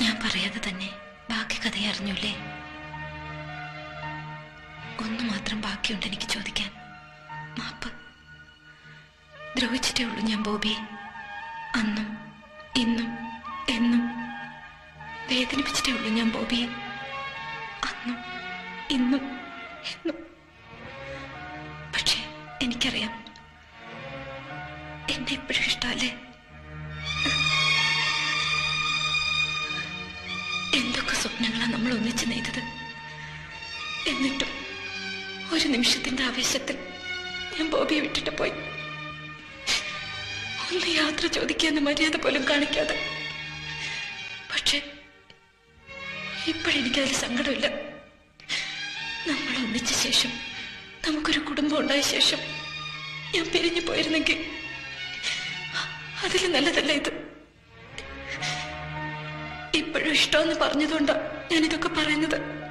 ഞാൻ പറയാതെ തന്നെ ബാക്കി കഥ അറിഞ്ഞൂല്ലേ? ഒന്നു മാത്രം ബാക്കിയുണ്ട് എനിക്ക് ചോദിക്കാൻ. മാപ്പ്. ദ്രോഹിച്ചിട്ടേ ഉള്ളൂ ഞാൻ ബോബിയെ. അന്നും ഇന്നും എന്നും വേദനിപ്പിച്ചിട്ടേ ഉള്ളൂ ഞാൻ ബോബിയെ. അന്നും ഇന്നും എന്നും. പക്ഷെ എനിക്കറിയാം എന്നെ എപ്പോഴും ഇഷ്ടമല്ലേ? എന്തൊക്കെ സ്വപ്നങ്ങളാണ് നമ്മൾ ഒന്നിച്ച് നെയ്തത്. എന്നിട്ടും ഒരു നിമിഷത്തിന്റെ ആവേശത്തിൽ ഞാൻ ബോബിയെ വിട്ടിട്ട് പോയി. ഒന്ന് യാത്ര ചോദിക്കാന്ന് മര്യാദ പോലും കാണിക്കാതെ. പക്ഷെ ഇപ്പോഴെനിക്കതിൽ സങ്കടമില്ല. നമ്മൾ ഒന്നിച്ച ശേഷം, നമുക്കൊരു കുടുംബം ഉണ്ടായ ശേഷം ഞാൻ പിരിഞ്ഞു പോയിരുന്നെങ്കിൽ അതിൽ നല്ലതല്ല ഇത്. ഇപ്പോഴും ഇഷ്ടമെന്ന് പറഞ്ഞതുകൊണ്ടാണ് ഞാനിതൊക്കെ പറയുന്നത്.